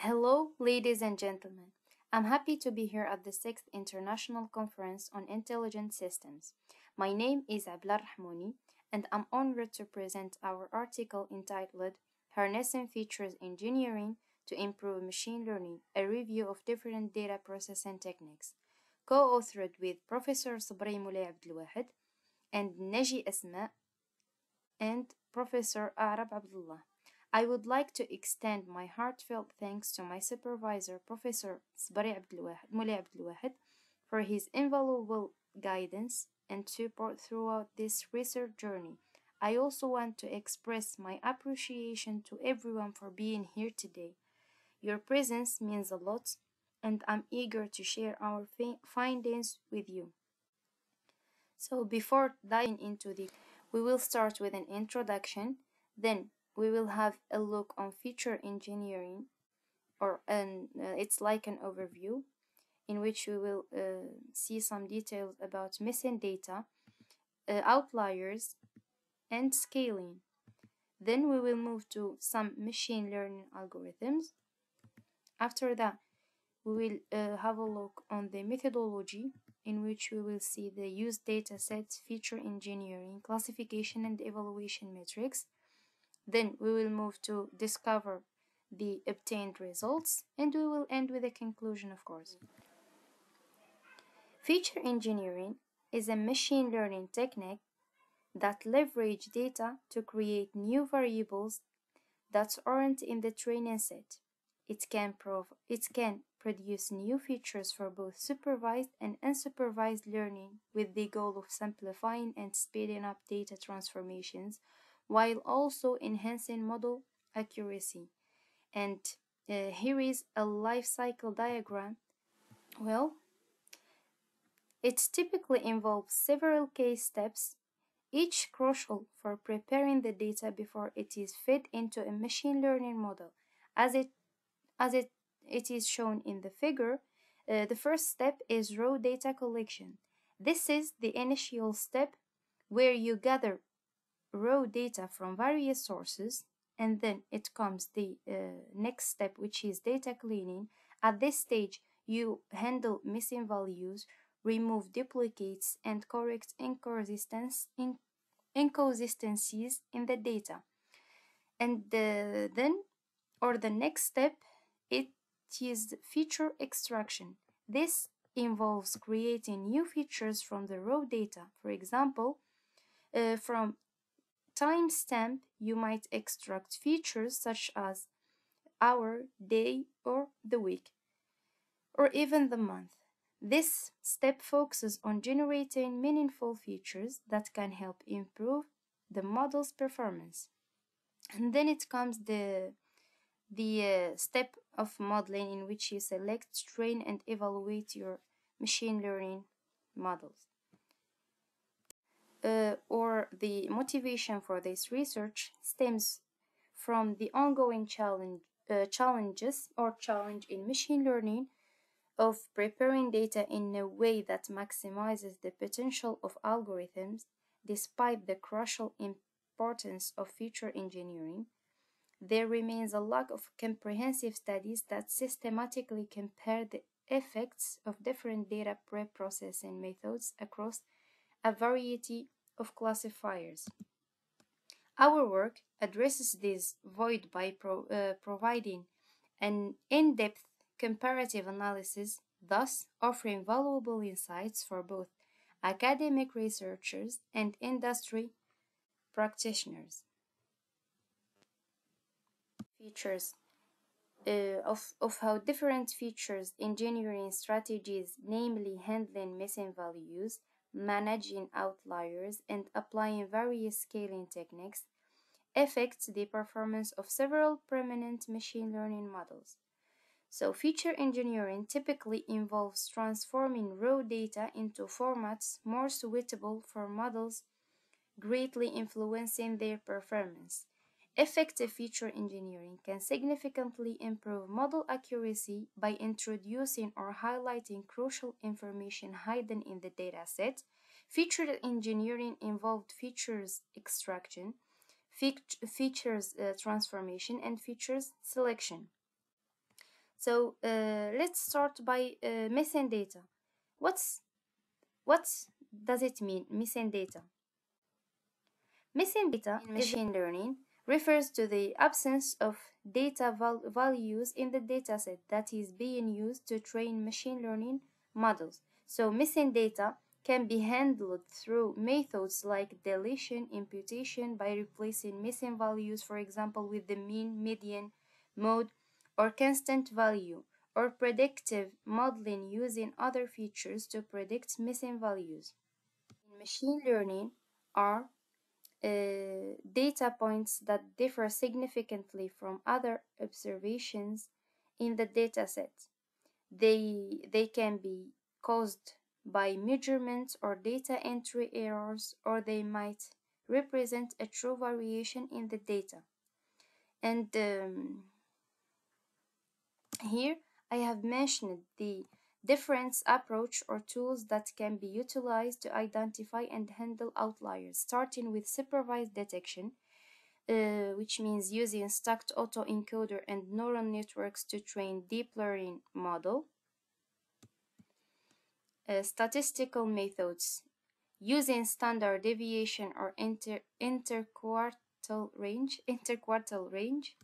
Hello, ladies and gentlemen. I'm happy to be here at the 6th International Conference on Intelligent Systems. My name is Abla Rahmouni, and I'm honored to present our article entitled Harnessing Features Engineering to Improve Machine Learning, a review of different data processing techniques, co-authored with Professor Sabri Moulay Abdelwahed and Naji Asma and Professor Arab Abdullah. I would like to extend my heartfelt thanks to my supervisor, Professor Sabri Moulay Abdelwahed, for his invaluable guidance and support throughout this research journey. I also want to express my appreciation to everyone for being here today. Your presence means a lot, and I'm eager to share our findings with you. So before diving into we will start with an introduction, then we will have a look on feature engineering, it's like an overview in which we will see some details about missing data, outliers, and scaling. Then we will move to some machine learning algorithms. After that, we will have a look on the methodology in which we will see the used data sets, feature engineering, classification and evaluation metrics. Then we will move to discover the obtained results, and we will end with a conclusion, of course. Feature engineering is a machine learning technique that leverages data to create new variables that aren't in the training set. It can produce new features for both supervised and unsupervised learning with the goal of simplifying and speeding up data transformations while also enhancing model accuracy. And here is a life cycle diagram. Well, it typically involves several case steps, each crucial for preparing the data before it is fed into a machine learning model. As it is shown in the figure, the first step is raw data collection. This is the initial step where you gather raw data from various sources, and then it comes the next step, which is data cleaning. At this stage, you handle missing values, remove duplicates, and correct inconsistencies in the data. And the next step, it is feature extraction. This involves creating new features from the raw data. For example, from timestamp, you might extract features such as hour, day, or the week, or even the month. This step focuses on generating meaningful features that can help improve the model's performance. And then it comes the step of modeling in which you select, train, and evaluate your machine learning models. Or the motivation for this research stems from the ongoing challenge in machine learning of preparing data in a way that maximizes the potential of algorithms despite the crucial importance of feature engineering. There remains a lack of comprehensive studies that systematically compare the effects of different data preprocessing methods across a variety of classifiers. Our work addresses this void by providing an in-depth comparative analysis, thus offering valuable insights for both academic researchers and industry practitioners. Features of how different features engineering strategies, namely handling missing values, managing outliers, and applying various scaling techniques, affects the performance of several prominent machine learning models. So feature engineering typically involves transforming raw data into formats more suitable for models, greatly influencing their performance. Effective feature engineering can significantly improve model accuracy by introducing or highlighting crucial information hidden in the dataset. Feature engineering involved features extraction, features transformation, and features selection. So let's start by missing data. What does it mean, missing data? Missing data in machine learning refers to the absence of data values in the dataset that is being used to train machine learning models. So missing data can be handled through methods like deletion, imputation, by replacing missing values, for example, with the mean, median, mode, or constant value, or predictive modeling using other features to predict missing values. In machine learning are data points that differ significantly from other observations in the dataset. They can be caused by measurements or data entry errors, or they might represent a true variation in the data. And here I have mentioned the difference approach or tools that can be utilized to identify and handle outliers, starting with supervised detection, which means using stacked autoencoder and neural networks to train deep learning model. Statistical methods using standard deviation or interquartile range,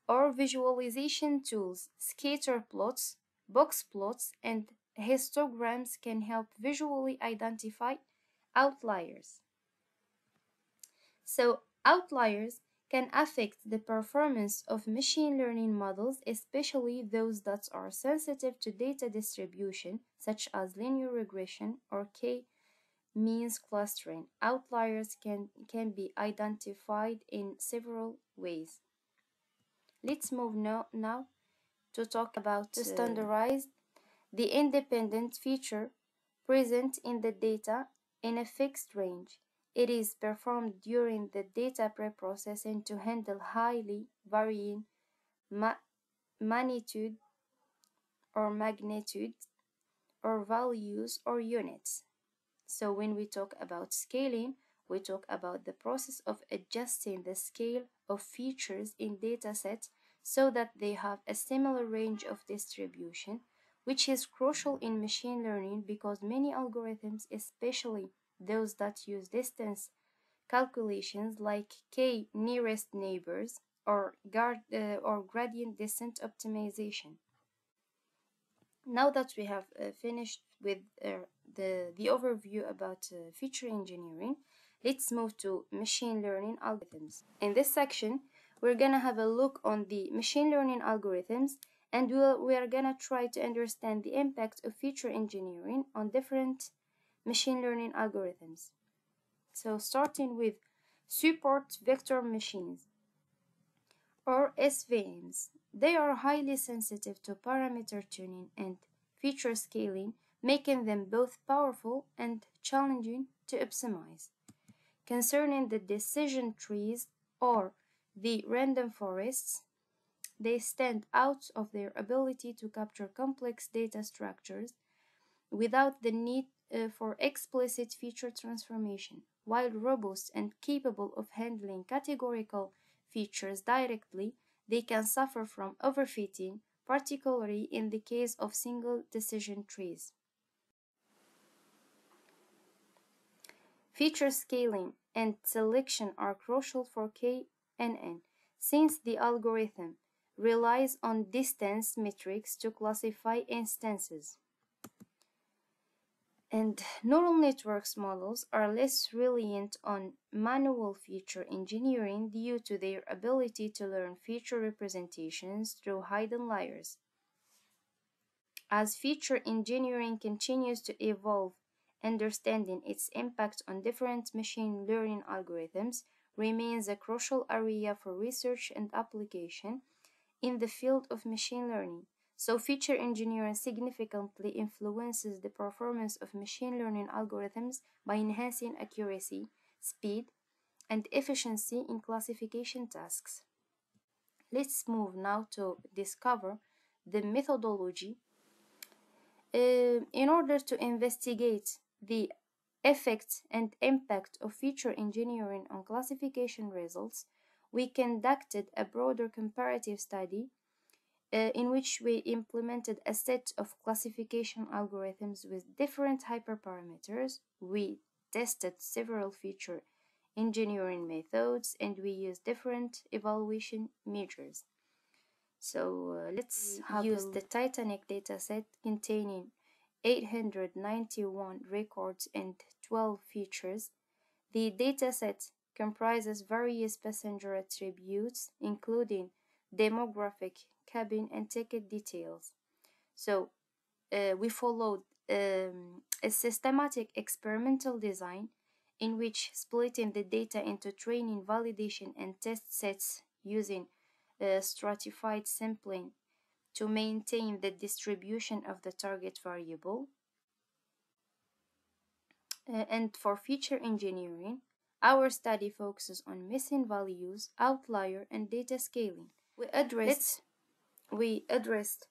or visualization tools, scatter plots, box plots, and histograms can help visually identify outliers. So outliers can affect the performance of machine learning models, especially those that are sensitive to data distribution, such as linear regression or k-means clustering. Outliers can be identified in several ways. Let's move now to talk about to standardize the independent feature present in the data in a fixed range. It is performed during the data preprocessing to handle highly varying magnitude or values or units. So when we talk about scaling, we talk about the process of adjusting the scale of features in datasets so that they have a similar range of distribution, which is crucial in machine learning because many algorithms, especially those that use distance calculations like k-nearest neighbors or gradient descent optimization. Now that we have finished with the overview about feature engineering, let's move to machine learning algorithms. In this section, we're gonna have a look on the machine learning algorithms, and we are gonna try to understand the impact of feature engineering on different machine learning algorithms. So starting with support vector machines, or SVMs. They are highly sensitive to parameter tuning and feature scaling, making them both powerful and challenging to optimize. Concerning the decision trees or the random forests, they stand out of their ability to capture complex data structures without the need for explicit feature transformation. While robust and capable of handling categorical features directly, they can suffer from overfitting, particularly in the case of single decision trees. Feature scaling and selection are crucial for KNN, since the algorithm relies on distance metrics to classify instances. And neural networks models are less reliant on manual feature engineering due to their ability to learn feature representations through hidden layers. As feature engineering continues to evolve, understanding its impact on different machine learning algorithms remains a crucial area for research and application in the field of machine learning. So feature engineering significantly influences the performance of machine learning algorithms by enhancing accuracy, speed, and efficiency in classification tasks. Let's move now to discover the methodology. In order to investigate the effect and impact of feature engineering on classification results, we conducted a broader comparative study in which we implemented a set of classification algorithms with different hyperparameters. We tested several feature engineering methods and we used different evaluation measures. So let's use the Titanic dataset containing 891 records and 12 features. The dataset comprises various passenger attributes, including demographic, cabin, and ticket details. So we followed a systematic experimental design in which splitting the data into training, validation, and test sets using stratified sampling to maintain the distribution of the target variable. And for feature engineering, our study focuses on missing values, outlier, and data scaling. We addressed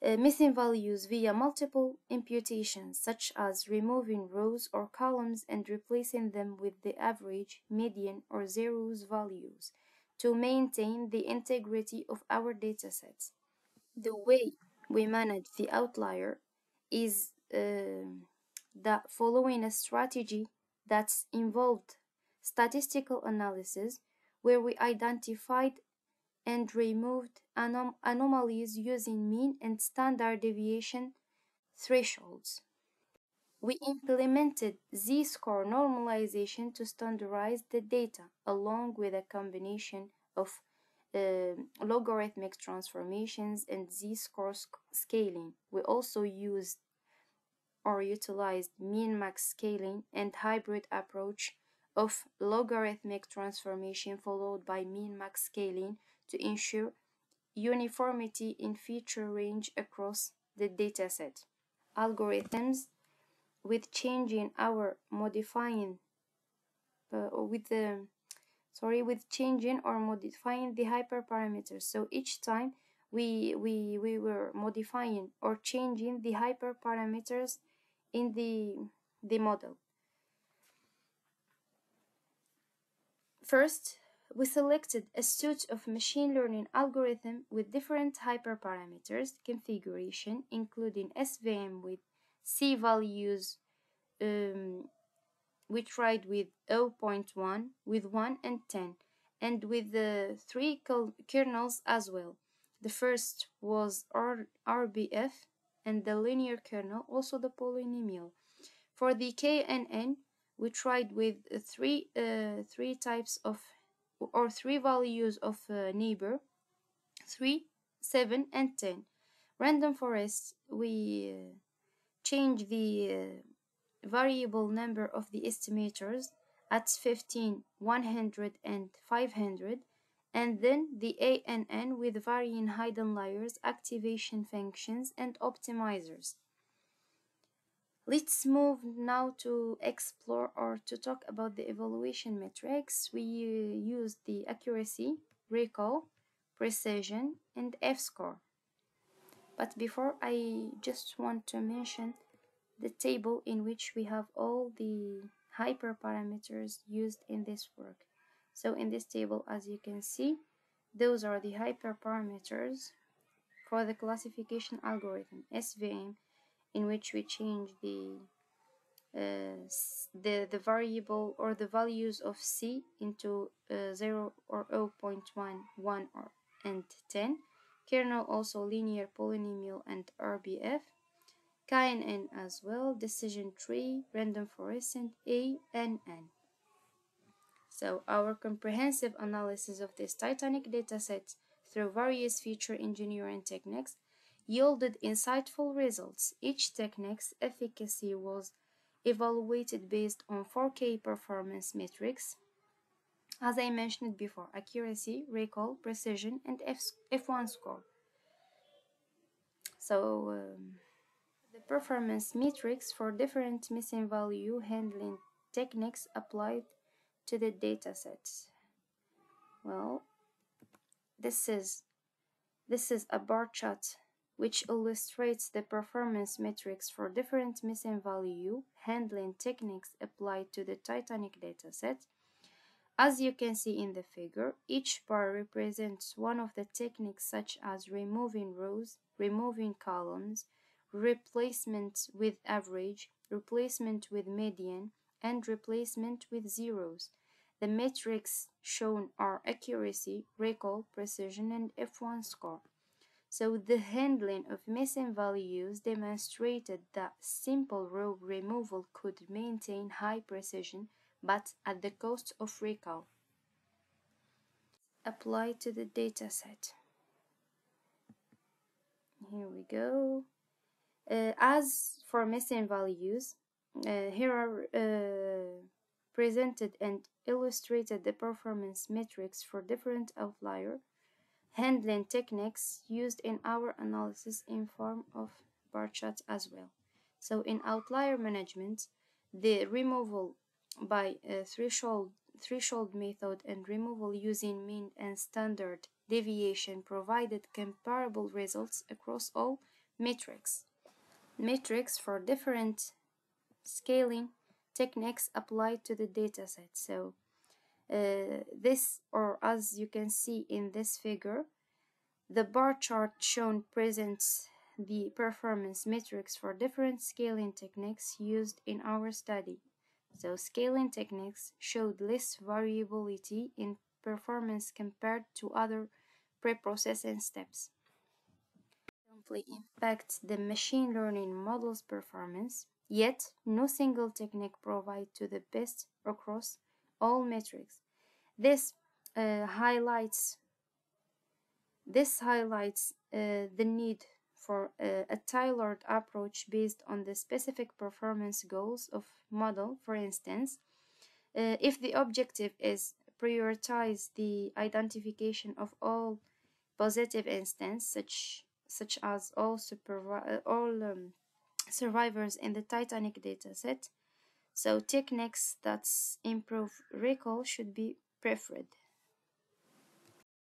missing values via multiple imputations, such as removing rows or columns and replacing them with the average, median, or zeros values to maintain the integrity of our datasets. The way we manage the outlier is that following a strategy that's involved statistical analysis, where we identified and removed anomalies using mean and standard deviation thresholds. We implemented z-score normalization to standardize the data, along with a combination of logarithmic transformations and z-score scaling. We also used or utilized min-max scaling and hybrid approach of logarithmic transformation followed by min-max scaling to ensure uniformity in feature range across the dataset. Algorithms with changing or modifying the hyperparameters. So each time we were modifying or changing the hyperparameters in the model. First, we selected a suite of machine learning algorithms with different hyperparameters configuration, including SVM with C values. We tried with 0.1, with 1 and 10, and with the 3 kernels as well. The first was RBF and the linear kernel, also the polynomial. For the KNN, we tried with three types of, or 3 values of neighbor, 3, 7, and 10. Random forest, we change the variable number of the estimators at 15, 100, and 500, and then the ANN with varying hidden layers, activation functions, and optimizers. Let's move now to explore or to talk about the evaluation metrics. We use the accuracy, recall, precision, and F-score. But before, I just want to mention the table in which we have all the hyperparameters used in this work. So in this table, as you can see, those are the hyperparameters for the classification algorithm, SVM, in which we change the variable or the values of C into 0 or 0.1, 1 or, and 10. Kernel also linear, polynomial, and RBF. KNN as well, decision tree, random forest, and ANN. So our comprehensive analysis of this Titanic dataset through various feature engineering techniques yielded insightful results. Each technique's efficacy was evaluated based on 4K performance metrics, as I mentioned before: accuracy, recall, precision, and F1 score. So the performance metrics for different missing value handling techniques applied to the datasets. Well, this is a bar chart which illustrates the performance metrics for different missing value handling techniques applied to the Titanic dataset. As you can see in the figure, each bar represents one of the techniques such as removing rows, removing columns, replacement with average, replacement with median, and replacement with zeros. The metrics shown are accuracy, recall, precision, and F1 score. So the handling of missing values demonstrated that simple row removal could maintain high precision, but at the cost of recall. Apply to the dataset. Here we go. As for missing values, here are presented and illustrated the performance metrics for different outlier handling techniques used in our analysis in form of bar chart as well. So in outlier management, the removal by threshold method and removal using mean and standard deviation provided comparable results across all metrics. Metrics for different scaling techniques applied to the dataset. So this, or as you can see in this figure, the bar chart shown presents the performance metrics for different scaling techniques used in our study. So scaling techniques showed less variability in performance compared to other preprocessing steps. Impact the machine learning model's performance, yet no single technique provides to the best across all metrics. This highlights the need for a tailored approach based on the specific performance goals of model. For instance, if the objective is prioritize the identification of all positive instances, such as all survivors in the Titanic dataset, so techniques that improve recall should be preferred.